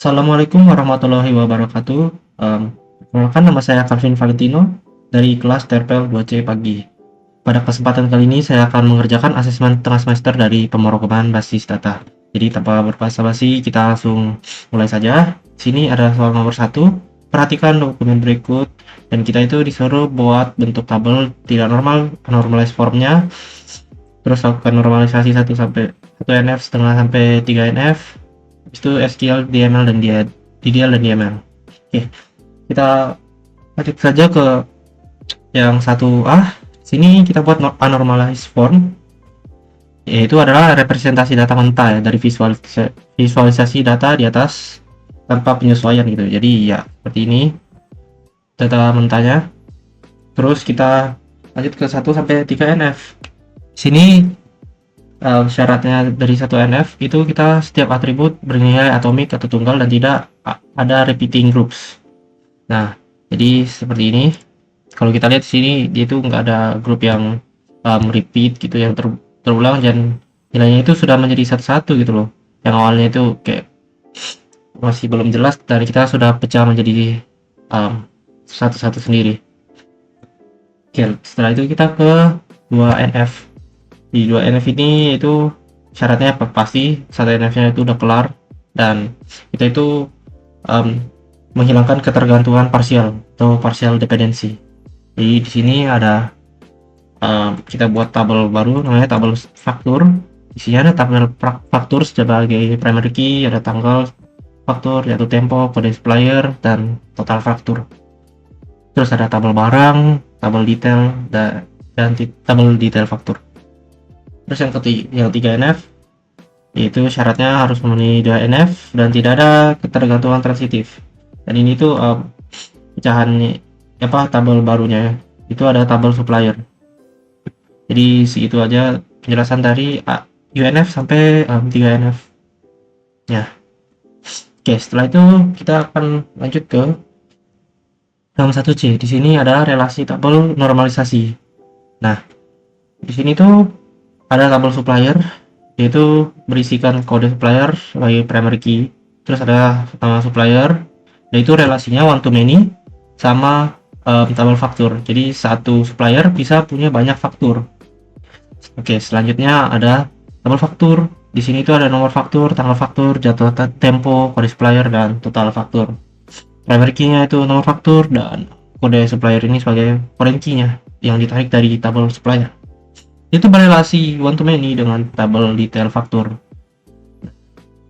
Assalamualaikum warahmatullahi wabarakatuh. Perkenalkan nama saya Calvin Valentino dari kelas Terpel 2C pagi. Pada kesempatan kali ini saya akan mengerjakan asesmen tengah semester dari pemrograman basis data. Jadi tanpa berbasa-basi kita langsung mulai saja. Sini ada soal nomor 1. Perhatikan dokumen berikut dan kita itu disuruh buat bentuk tabel tidak normal, normalize formnya. Terus lakukan normalisasi 1 sampai 1 NF setengah sampai 3 NF. Itu SQL, DML dan DDL dan DML. Oke, kita lanjut saja ke yang 1A. Sini kita buat anormalized form, yaitu adalah representasi data mentah ya, dari visualisasi data di atas tanpa penyesuaian gitu. Jadi ya seperti ini data mentahnya. Terus kita lanjut ke 1 sampai 3 NF. Sini syaratnya dari 1 NF itu kita setiap atribut bernilai atomik atau tunggal dan tidak ada repeating groups. Nah, jadi seperti ini. Kalau kita lihat di sini dia itu nggak ada grup yang repeat gitu, yang terulang, dan nilainya itu sudah menjadi satu-satu gitu loh. Yang awalnya itu kayak masih belum jelas dan kita sudah pecah menjadi satu-satu sendiri. Oke, setelah itu kita ke 2NF. Di 2NF ini itu syaratnya pasti 1 NF-nya itu udah kelar dan kita itu menghilangkan ketergantungan parsial atau partial dependency. Jadi di sini ada kita buat tabel baru namanya tabel faktur. Isinya ada tabel faktur sebagai primary key, ada tanggal faktur, yaitu tempo, kode supplier, dan total faktur. Terus ada tabel barang, tabel detail, dan tabel detail faktur. Terus yang 3 NF yaitu syaratnya harus memenuhi 2 NF dan tidak ada ketergantungan transitif. Dan ini tuh pecahan tabel barunya itu ada tabel supplier. Jadi segitu aja penjelasan dari UNF sampai 3 NF. Ya. Oke, setelah itu kita akan lanjut ke nomor 1C. Di sini ada relasi tabel normalisasi. Nah, di sini tuh ada tabel supplier, yaitu berisikan kode supplier sebagai primary key. Terus ada nama supplier, yaitu relasinya one to many sama tabel faktur. Jadi satu supplier bisa punya banyak faktur. Oke, selanjutnya ada tabel faktur. Di sini itu ada nomor faktur, tanggal faktur, jatuh tempo, kode supplier, dan total faktur. Primary key-nya itu nomor faktur dan kode supplier ini sebagai foreign key-nya yang ditarik dari tabel supplier. Itu berelasi one to many dengan tabel detail faktur.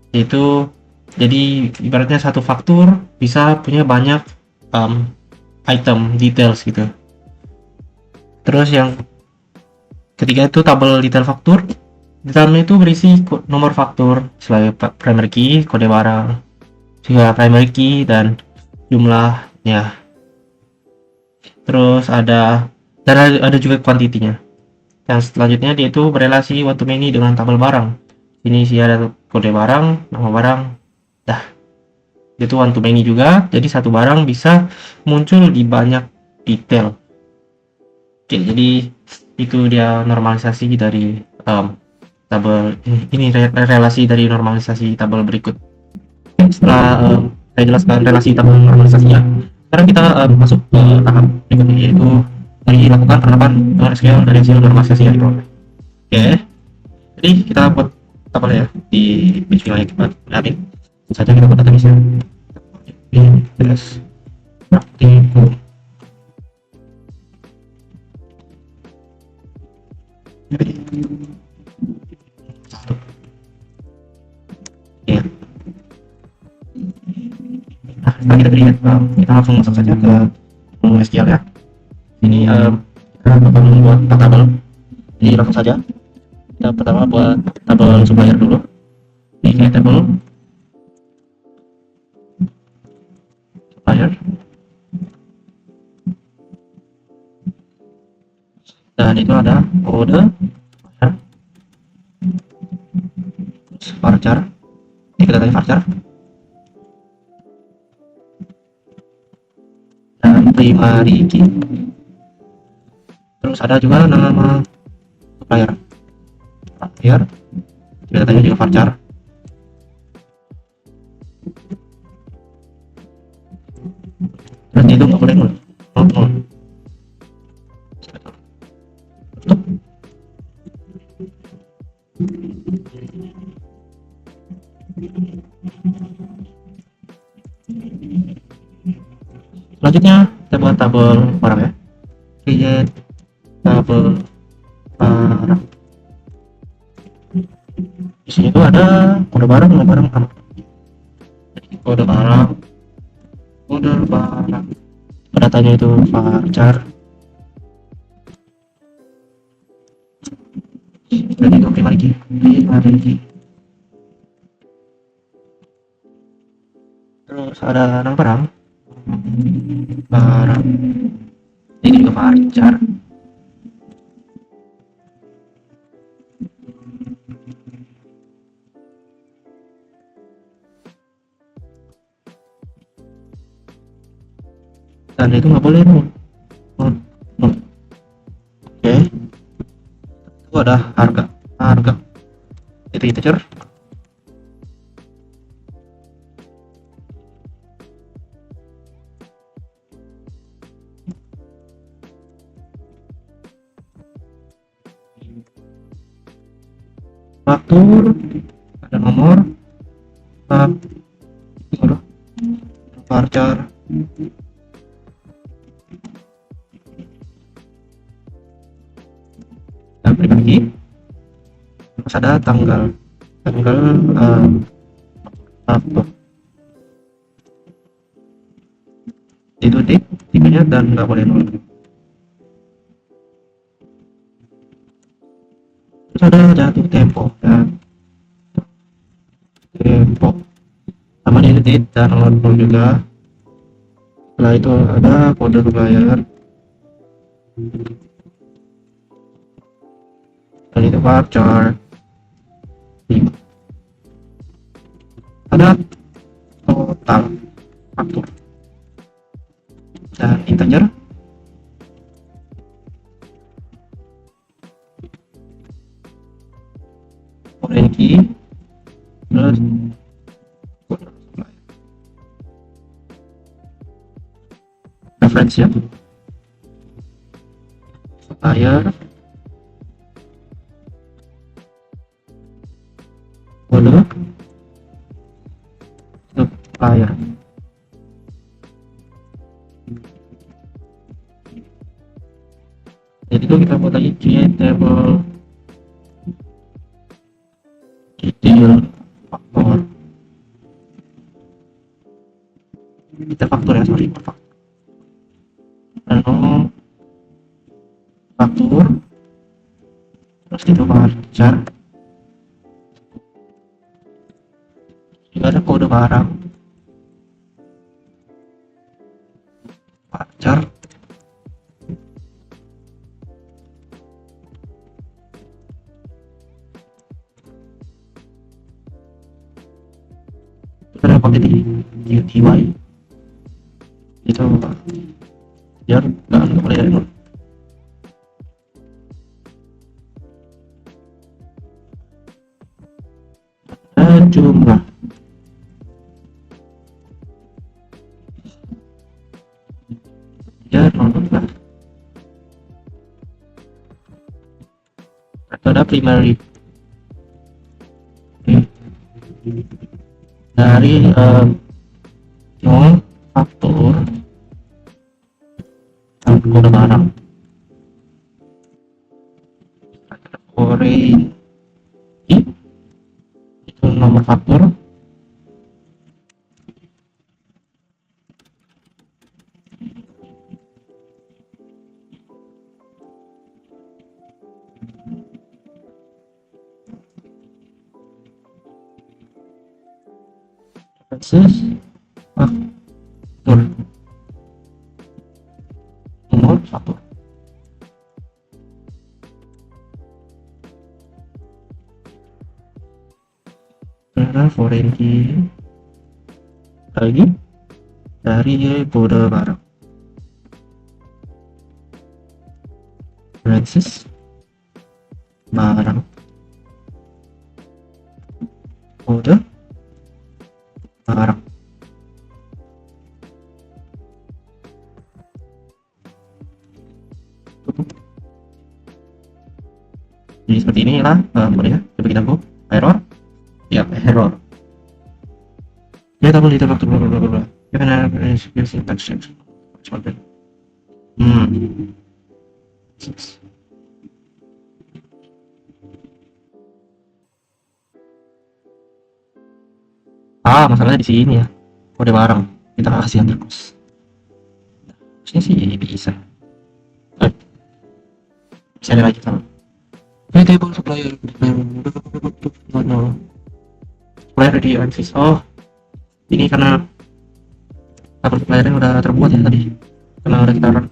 Itu jadi ibaratnya satu faktur bisa punya banyak item details gitu. Terus yang ketiga itu tabel detail faktur. Di dalamnya itu berisi nomor faktur sebagai primary key, kode barang juga primary key, dan jumlahnya. Terus ada juga kuantitinya. Yang selanjutnya dia itu berelasi one to many dengan tabel barang. Ini sih ada kode barang, nama barang, dah. Itu one to many juga, jadi satu barang bisa muncul di banyak detail. Oke, jadi itu dia normalisasi dari tabel ini relasi dari normalisasi tabel berikut. Setelah saya jelaskan relasi tabel normalisasinya, sekarang kita masuk ke tahap berikutnya, yaitu dilakukan penerapan SQL dari hasil normalisasi yang diperoleh. Oke, jadi kita buat tabel ya di page wilayah kita admin. Saja kita buat database ini jelas praktikum. Ya. Nah, setelah kita lihat, kita langsung masuk saja ke SQL ya. Ini kita bakal membuat tabel. Jadi langsung saja kita pertama buat tabel supplier dulu. Ini kayak tabel supplier, dan itu ada kode varchar. Ini kita tanya varchar dan primary key. Terus ada juga nama supplier, kita tanya juga varchar. dan itu nggak boleh nol. Selanjutnya kita buat tabel barang ya. Create tabel barang. Di sini tuh ada kode barang sama barang sama. Jadi kode barang, datanya itu varchar, dan itu primary key. Terus ada nama barang, ini juga varchar. Dan itu nggak boleh nol. Oke. Itu ada harga itu integer. Faktur, ada nomor faktur, varchar, dan pribadi. Terus ada tanggal apa itu tipenya dan nggak boleh nol. Terus ada jatuh tempo sama di edit dan nol juga. Setelah itu ada kode berbayar, dan itu varchar. Ada total faktur dan integer. Foreign key plus reference ya, supplier, kode supplier. Jadi itu kita buat lagi create table detail faktor. Kita faktor ya, sorry, lalu faktur, terus itu varchar, juga ada kode barang, varchar, ada pakai di UTY itu biar nggak boleh dari nol. Jumlah ya 0,14. Atau ada primary dari nol faktur kode barang, foreign key itu nomor faktur, versus faktur, nomor faktur. Karena foreign key lagi dari kode barang, references barang, kode barang. seperti inilah kodenya. Coba kita go error, ya error. Ya tabel di tempat bla bla bla bla. Ya kan syntax. Hmm. Masalahnya di sini ya. Kode barang kita kasih terus. Harusnya sih bisa. Eh, bisa ada lagi kan? Table supplier. No. Supplier ready access. Oh, ini karena tabel suppliernya udah terbuat ya tadi. Karena udah kita run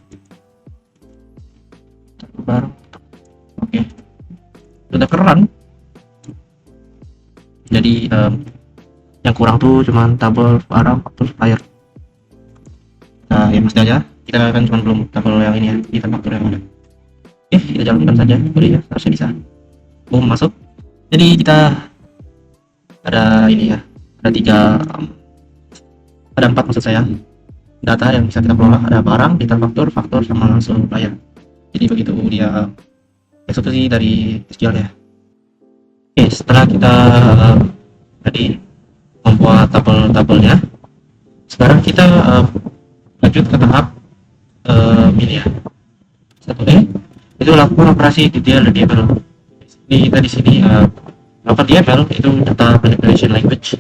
barang. Oke, udah keren. Jadi yang kurang tuh cuman tabel barang faktor supplier. Nah, ya mesti aja. Kita kan cuma belum tabel yang ini ya, kita faktor yang ada. Oke, kita jalankan saja. Boleh ya, harusnya bisa. Boom, masuk. Jadi kita ada ini ya, ada ada empat maksud saya, data yang bisa kita kelola. Ada barang, data faktor, faktor, sama supplier. Jadi begitu dia eksekusi dari SQL ya. Oke, setelah kita tadi membuat tabel-tabelnya, sekarang kita lanjut ke tahap ini ya. Satu itu lakukan operasi di DLL. Kita di sini melakukan DML itu data manipulation language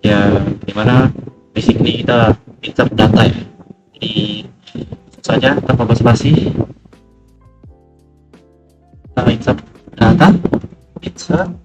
ya, dimana basically kita insert data ya. Jadi saja tanpa basa-basi kita insert data, insert nah,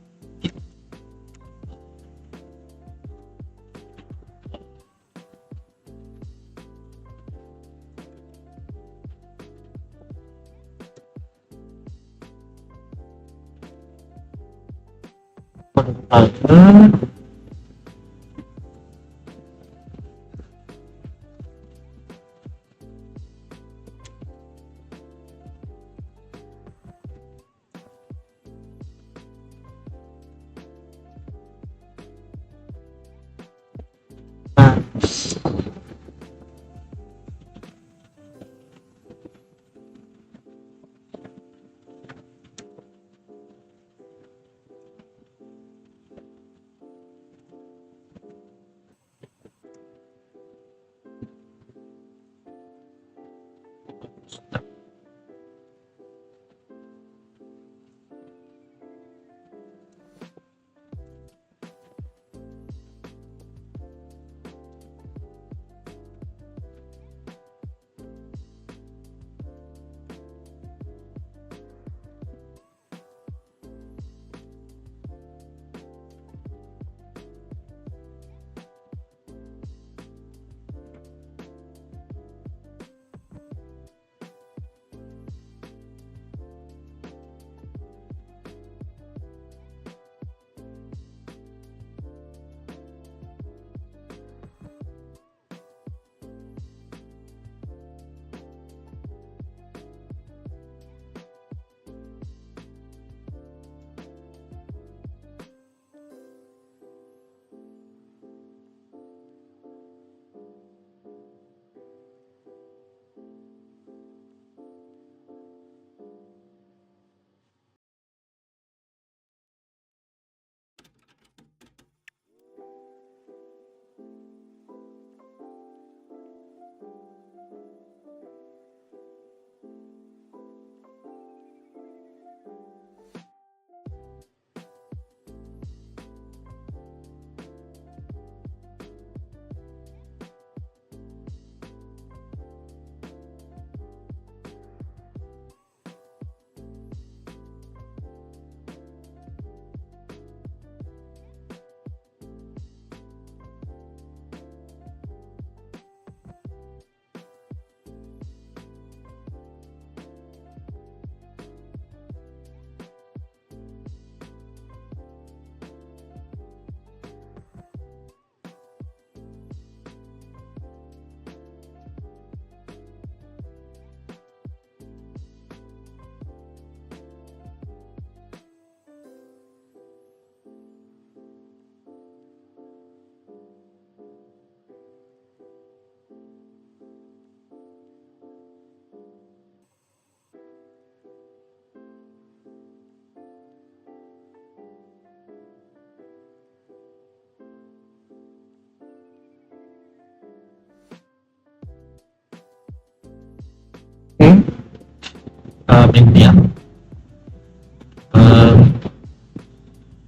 Berikut ya,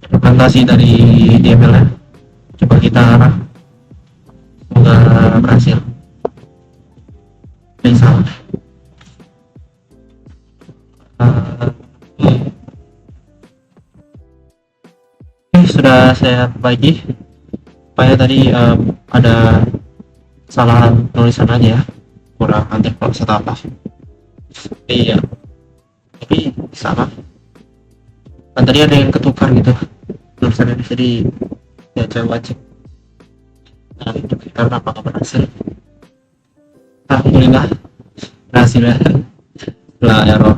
implementasi dari DML nya coba kita arah, semoga berhasil. Salah. Sudah saya perbaiki supaya tadi ada salah tulisan aja ya, kurang anti close atau apa. Iya, tapi sama kan tadi ada yang ketukar gitu tulisannya, jadi ya coba cek dan karena apakah berhasil. Alhamdulillah berhasil ya, setelah error.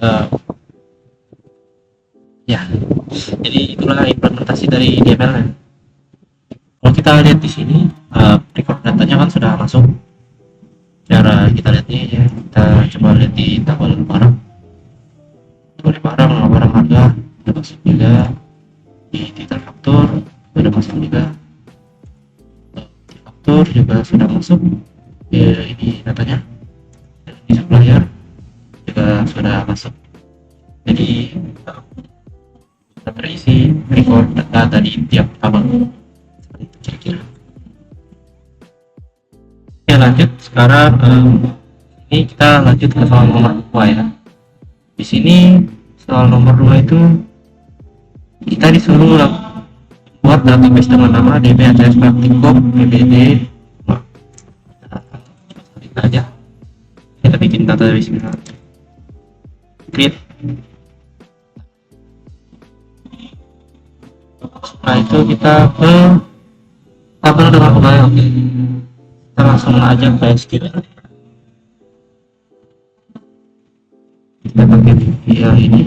Eh, ya, jadi itulah implementasi dari DML nya. Kalau kita lihat di sini, record datanya kan sudah masuk. Cara kita lihat nih ya, kita coba lihat di tabel barang, barang harga sudah masuk juga, di titel faktur sudah masuk juga, faktur juga sudah masuk ya, ini datanya di supplier juga sudah masuk. Jadi terisi record data di tiap tabel seperti itu kira-kira. Oke, lanjut sekarang ini kita lanjut ke soal nomor 2 ya. Di sini soal nomor 2 itu kita disuruh buat database dengan nama DB ATS Praktikum BBD. Kita aja kita bikin database kita create. Setelah itu kita ke tabel dengan pegawai. Oke, kita langsung aja ke SQL. Kita pakai via ini.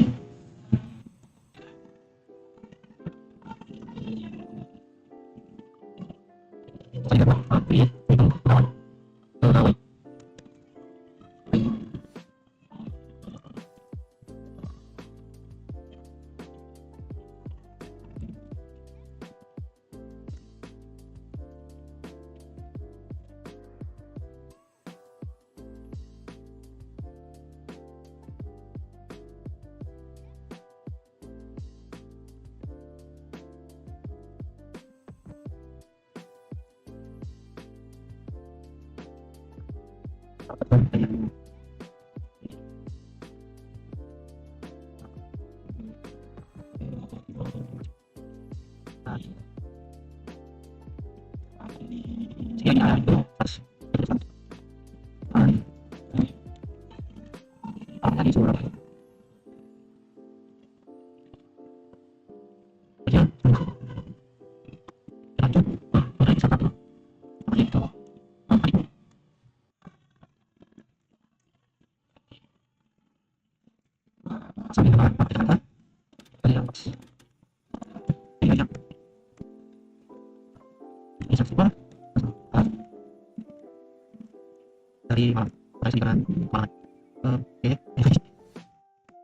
Dari oke,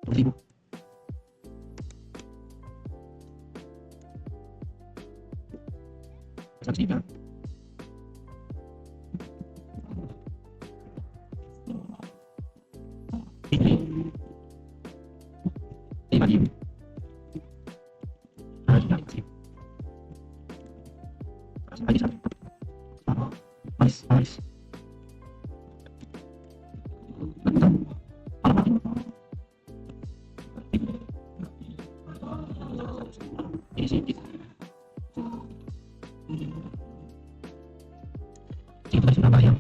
1000. Saksikan. Ini 5.000. Nice. Kita sudah bayar.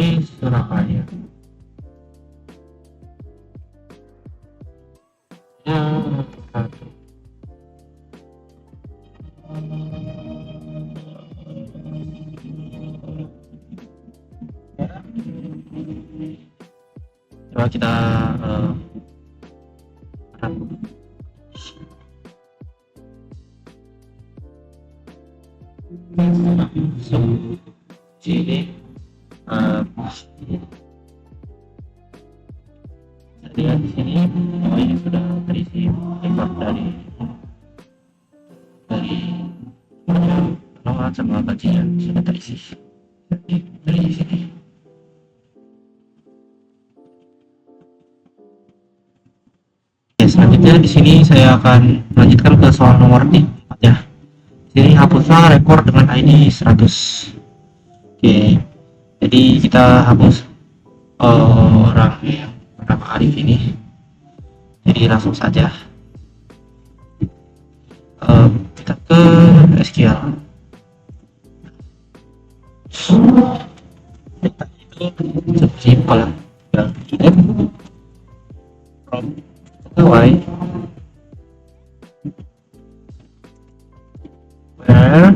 Ini Surabaya. Ya, Coba kita sini lihat di sini ini sudah terisi record dari alamat sama gajinya sudah terisi dari sini. Oke, selanjutnya di sini saya akan melanjutkan ke soal nomor 4 ya. Sini hapuslah rekor dengan ID 100. Oke, jadi kita hapus orang yang bernama Arif ini. Jadi langsung saja kita ke SQL. Itu simpel ya. From pegawai where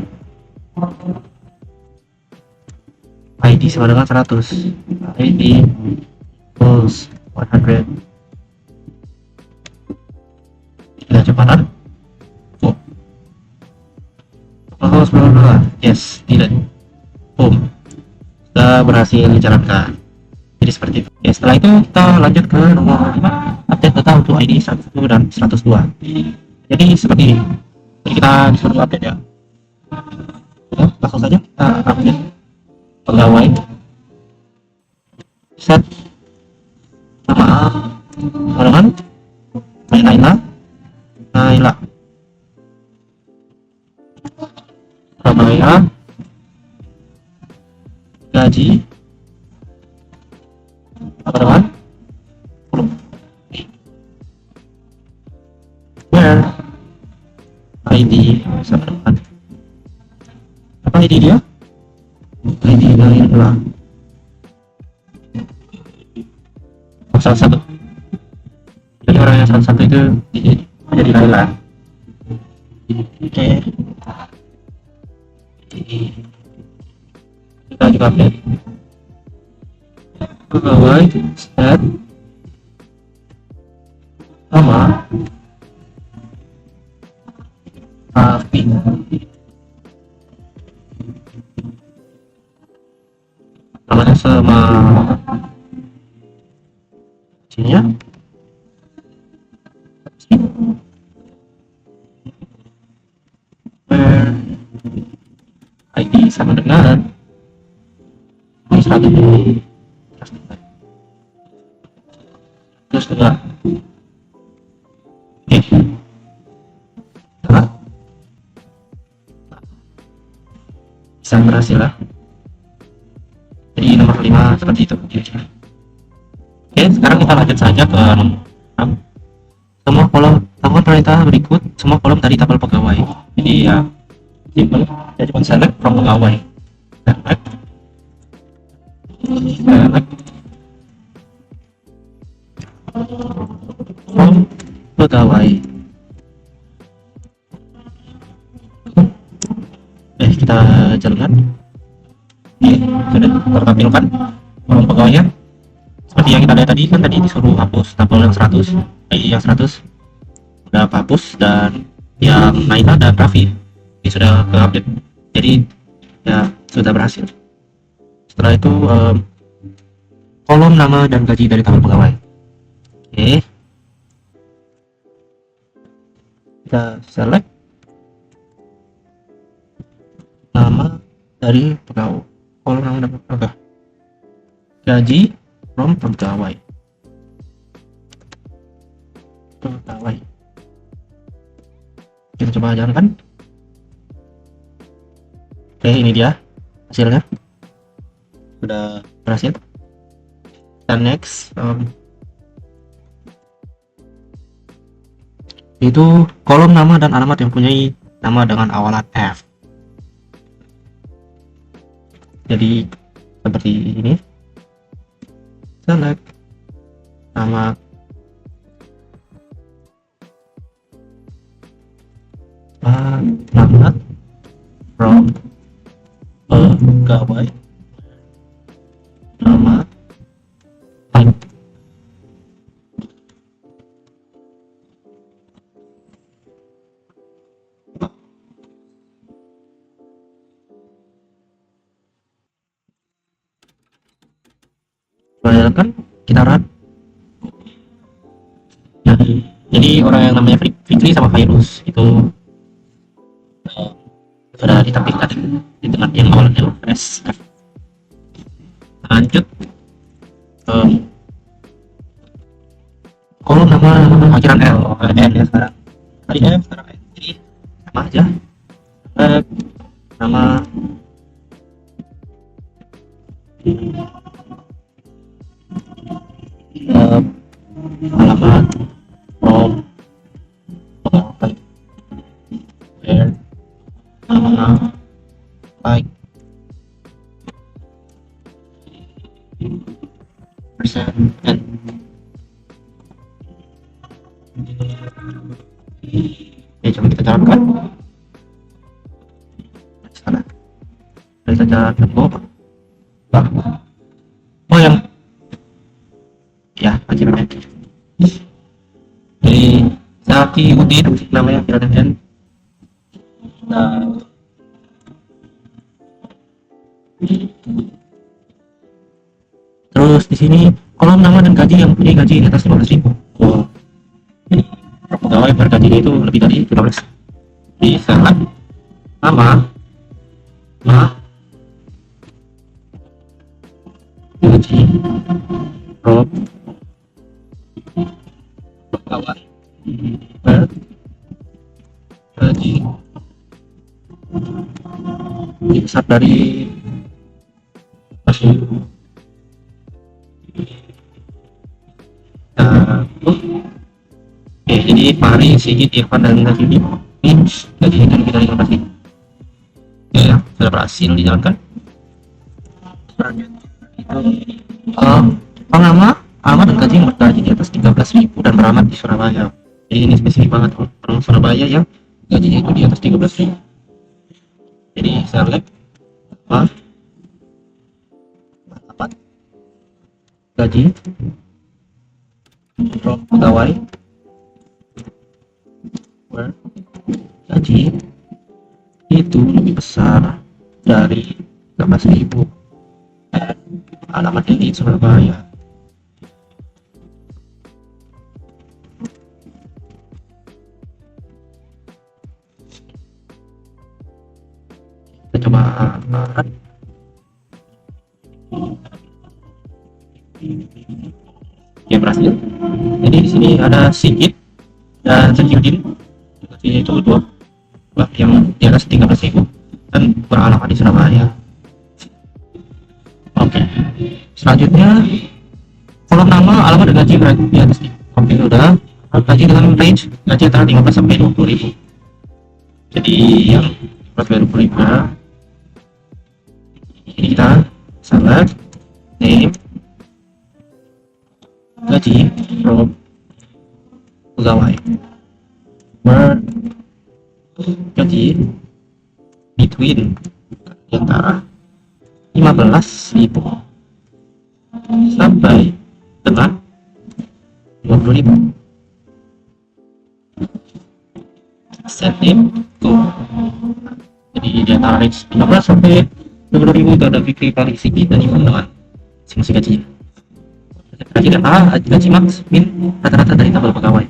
ID sama dengan 100, ID equals 100. Kita coba run. Yes, tidak. Boom, sudah berhasil dijalankan. Jadi seperti itu. Ya, setelah itu kita lanjut ke nomor 5, update data untuk ID 101 dan 102. Jadi seperti ini. Jadi kita disuruh update ya. Oke, langsung saja kita update pegawai. Set nama dengan Naila. Surabaya. Gaji apa dengan 10. Where ID sama dengan apa ID dia? ID Naila. Salah satu. Jadi orang yang salah satu itu jadi Naila. Oke. Kita juga update pegawai set sama Raffi. Namanya sama sini ya. ID sama dengan 100. Terus juga oke. Bisa berhasil lah. Jadi nomor 5 seperti itu. Oke, sekarang kita lanjut saja ke nomor 6. Semua kolom tabungan perintah berikut semua kolom dari tabel pegawai. Jadi ya simple, ya cuma select from pegawai. Select from pegawai. Kita jalankan. Sudah tertampilkan kolom pegawainya seperti yang kita lihat tadi. Kan tadi disuruh hapus tabel yang 100, yang 100 udah hapus, dan yang Naila dan Raffi ini sudah ke update. Jadi ya sudah berhasil. Setelah itu kolom nama dan gaji dari tabel pegawai. Oke, kita select nama dari pegawai, kolom nama dan pegawai, gaji from pegawai. Kita coba jalankan. Oke, ini dia hasilnya, sudah berhasil. Dan next itu kolom nama dan alamat yang punya nama dengan awalan F. Jadi seperti ini, select nama alamat from pegawai, nama type jalankan, kita run. Nah, jadi orang yang namanya Fikri sama Virus itu sudah ditampilkan di tempat yang awalnya fresh. Lanjut kolom nama akhiran L, N ya sekarang. Tadi M, sekarang N. Jadi sama aja. Nama alamat, from, where, nama, like, percent, and ya, coba kita jalankan. Sana kita jalankan oh yang ya akhirnya jadi Zaki Udin namanya kira-kira. Nah, terus di sini kolom nama dan gaji yang punya gaji di atas 15.000. Oh, jadi pegawai bergajinya itu lebih dari 15. Di sana nama, gaji, rob, pegawai, bergaji lebih besar dari masih. Oke, jadi Fahri, Sigit, Irfan, dan Najib ini gaji itu lebih dari 15.000. Ya, sudah berhasil dijalankan. Nama, alamat dan gaji yang bergaji di atas 13.000 dan beramat di Surabaya. Jadi ini spesifik banget orang Surabaya yang gajinya itu di atas 13.000. Jadi select alamat, gaji, pegawai, where gaji itu lebih besar dari 13.000 dan alamatnya di Surabaya. Kita coba ya, berhasil. Jadi di sini ada Sigit dan Zakiuddin, itu dua yang di atas 13.000 dan beralamat di Surabaya. Oke, selanjutnya kolom nama, alamat dan gaji berada di atas. Oke, sudah. Gaji dengan range gaji antara 15 sampai 20.000. Jadi yang 20.000 ini kita select name, gaji, from, pegawai, where gaji between antara 15.000 sampai dengan 20.000. Set name to, jadi di antara range 15 sampai 20.000 itu ada Fikri, Fahri, Sigit, dan Ivan dengan masing-masing gajinya. Gaji data, gaji max, min, rata-rata dari tabel pegawai.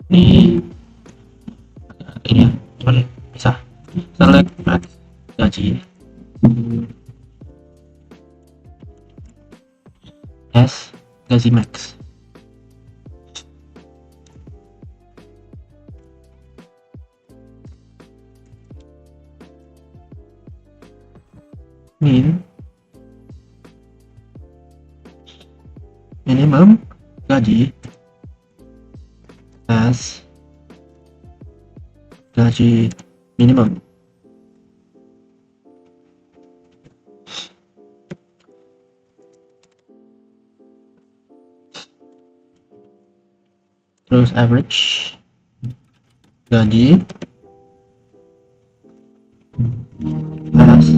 Ini ya, cuman bisa select max gaji as gaji max. Min minimum gaji as gaji minimum. Terus average gaji as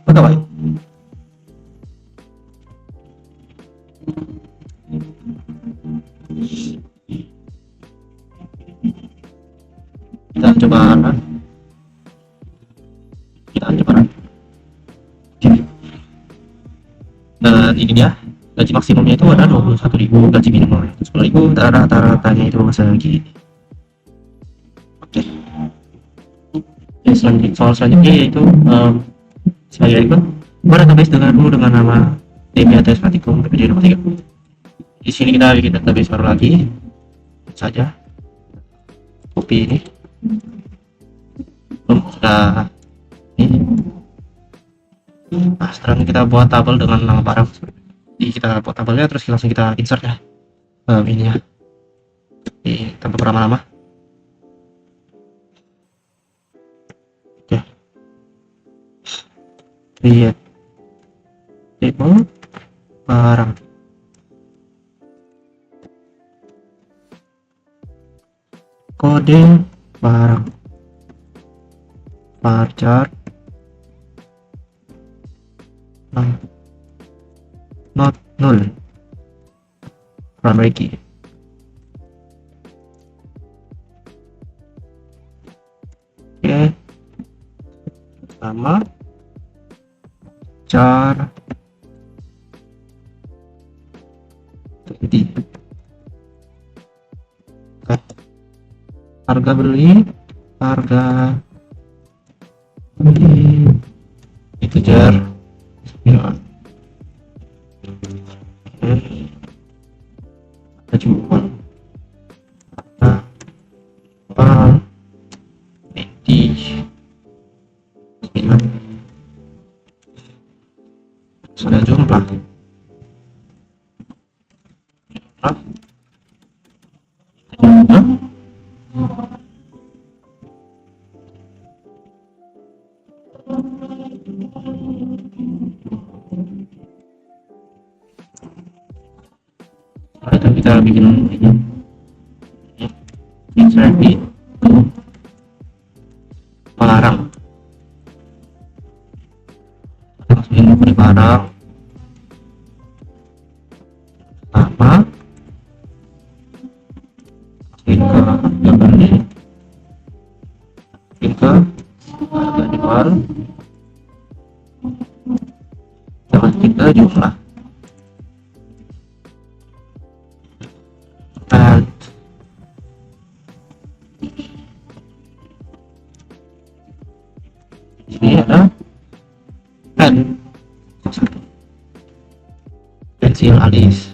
pegawai. Kita coba dia gaji maksimumnya itu ada 21.000, gaji minimumnya 10.000, rata-ratanya itu segini. Oke. Ya, soal selanjutnya yaitu sebagai berikut, buat database dengan nama DBATS Pratikum PPD nomor 3. Di sini kita bikin database baru lagi saja, copy ini. Sudah ini. Nah, sekarang kita buat tabel dengan nama barang. Jadi kita buat tabelnya, terus langsung kita insert ya ini ya, tanpa berlama-lama. Oke, create table barang, kode barang, varchar not null, primary key. Oke, sama cara jadi harga beli itu jar ya. Ada jual sudah jumlah itu kita bikin ini insert di barang, masukin ke barang sama, masukin ke harga beli, masukin ke harga jual, masukin ke jumlah. Ini ada pensil alis.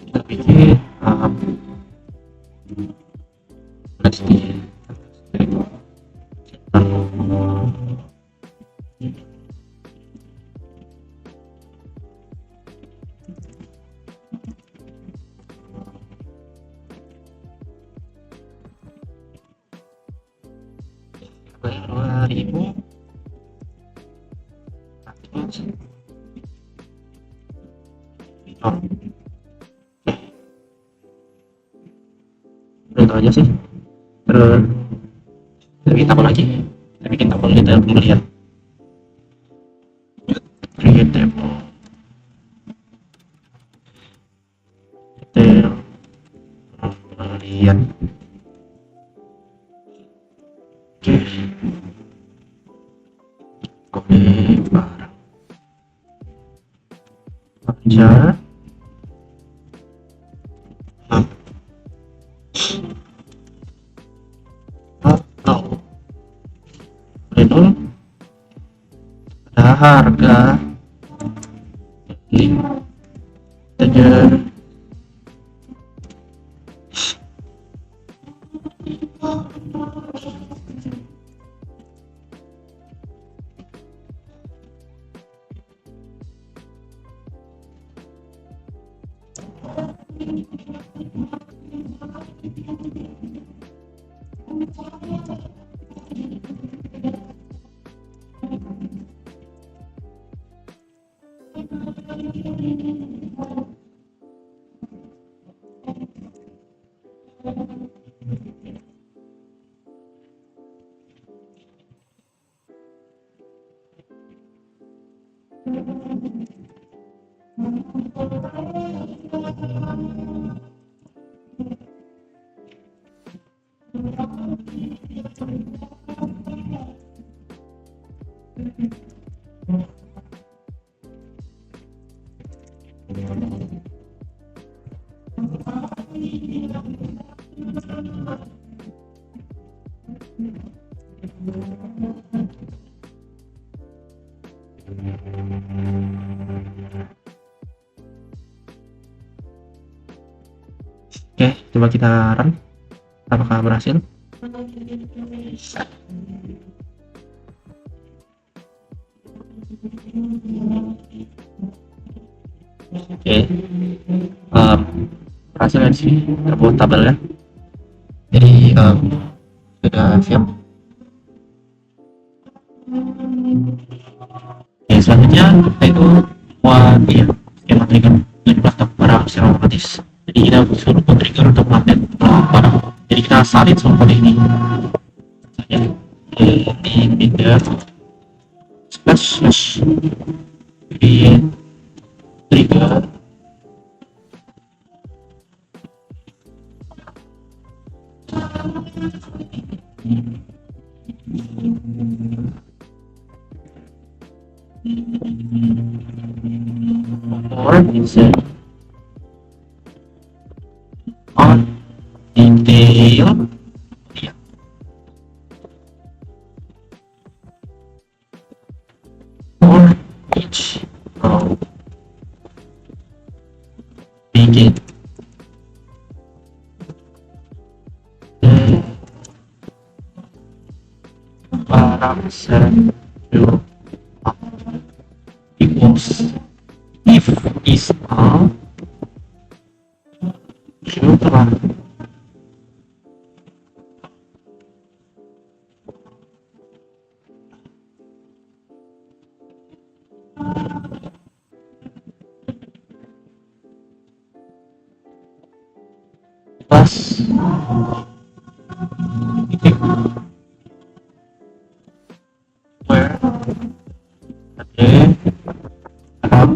Kita bikin itu aja sih. Terus kita bikin tabel lagi, kita bikin tabel detail pembelian, create table detail pembelian. Oke, kode barang aja. Ada harga integer Oke, coba kita run. Apakah berhasil? Oke, berhasil ya, sih terbuat tabelnya. Jadi sudah siap. Oke, selanjutnya kita itu buat skema trigger 17 barang secara otomatis. Jadi kita suruh trigger untuk magnet barang. Jadi kita salin semua kode ini. Di trigger slash create trigger or insert on detail for each row. Begin. Barang satu equals if is all jumlah plus titik where ada dalam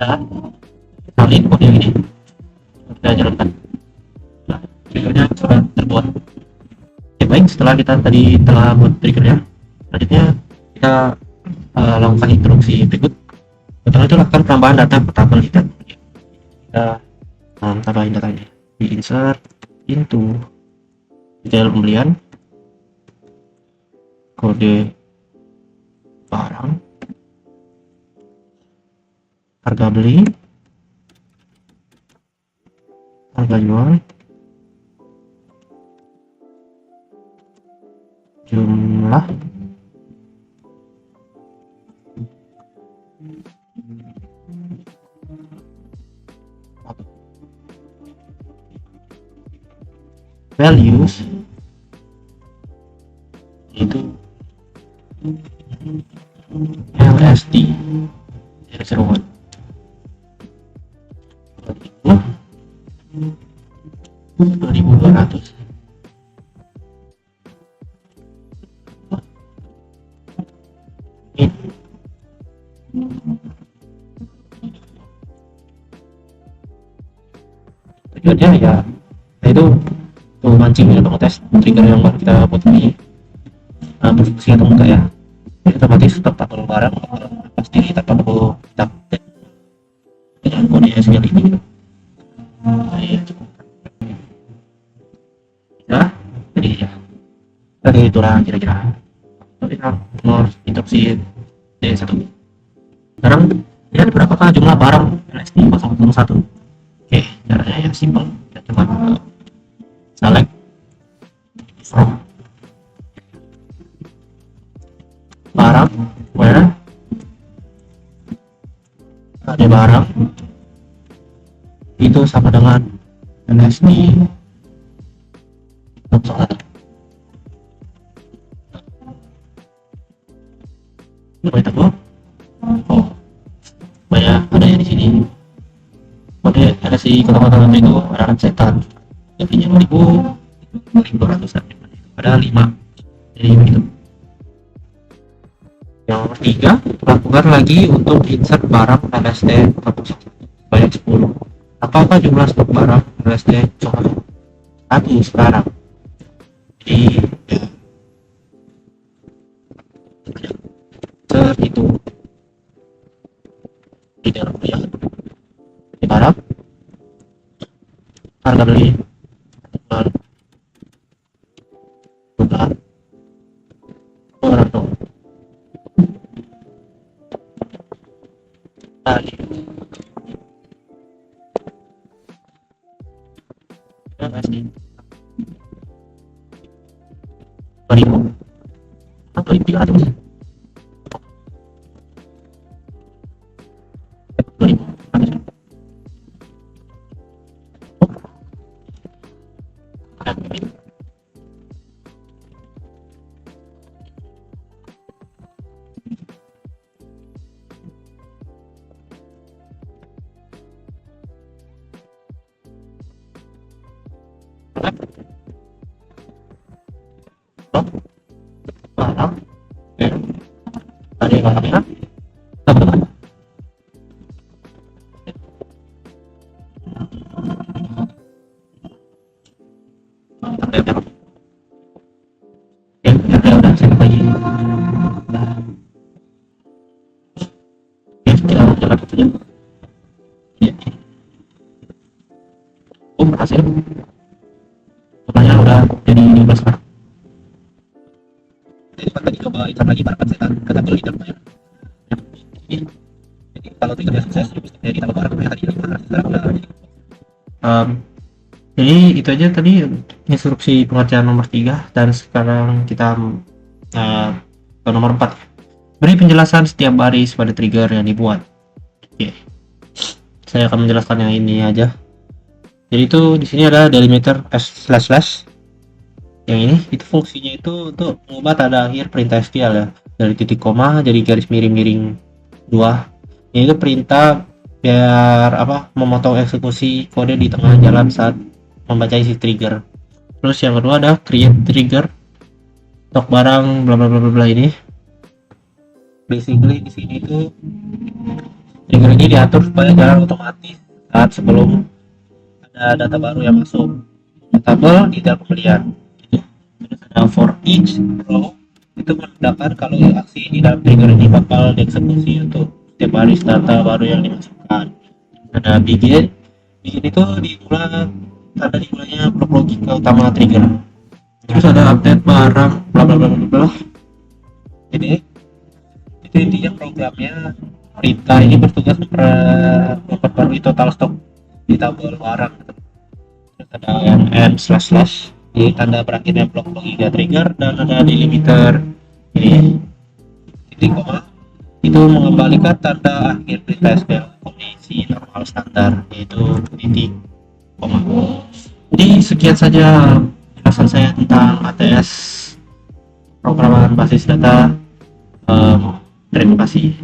dan salin kode ini kita jalankan. Nah, triggernya sudah terbuat. Oke, baik, setelah kita tadi telah buat triggernya, selanjutnya kita lakukan instruksi berikut. Setelah itu lakukan penambahan data ke tabel kita. Kita tambahin datanya di insert into detail pembelian, kode barang, harga beli, harga jual, jumlah, values itu LSD dari seruan 2200. Tujuannya ya itu tuh mancing ya, untuk tes trigger yang baru kita buat ini berfungsi atau enggak ya. Jadi otomatis tetap tabel barang pasti tanpa perlu kita update dengan kode segala ini gitu. Nah, ya cukup ya, jadi ya tadi itulah kira-kira nomor instruksi D1. Sekarang ini ada berapakah jumlah barang LSD 001. Oke, caranya ya simpel, kita cuma select from barang where ada barang itu sama dengan NSD banyak oh banyak ada yang di sini kode ada si kota-kota itu ada setan jadinya 1200-an ada 5 jadi begitu. Yang nomor 3, lakukan lagi untuk insert barang LSD banyak 10. Apakah jumlah stok barang LSD cuma 1 sekarang? Jadi itu tidak ya di barang harga beli jumlah orang dong tadi masih 2000 atau 300 barang ada barangnya udah saya bagi ya kita jalan saja ya. Berhasil pertanyaan udah jadi 12 sekarang. Tadi coba insert lagi barang setan kata beli dan bayar. Jadi kalau triggernya sukses jadi tambah barang tadi sekarang udah jadi itu aja tadi instruksi pengerjaan nomor 3 dan sekarang kita ke nomor 4. Beri penjelasan setiap baris pada trigger yang dibuat. Oke. Saya akan menjelaskan yang ini aja. Jadi itu di sini ada delimiter // yang ini itu fungsinya itu untuk mengubah tanda akhir perintah SQL ya dari titik koma jadi garis miring-miring 2. Ini itu perintah biar memotong eksekusi kode di tengah jalan saat membaca isi trigger. Terus yang kedua ada create trigger stok barang bla bla bla bla ini. Basically di sini itu trigger ini diatur supaya jalan otomatis saat sebelum ada data baru yang masuk. Tabel detail pembelian. Terus ada for each row itu menandakan kalau aksi di dalam trigger ini bakal dieksekusi untuk setiap baris data baru yang dimasukkan. Ada begin. Di sini tuh dimulai tanda dimulainya blok logika utama trigger. Terus ada update barang bla bla bla bla. Ini itu intinya programnya. Perintah ini bertugas memperbarui total stok di tabel barang. Terus ada n// di tanda berakhirnya blok logika trigger dan ada delimiter ini titik koma itu mengembalikan tanda akhir perintah SQL kondisi normal standar yaitu titik koma. Jadi sekian saja penjelasan saya tentang ATS programan basis data. Terima kasih.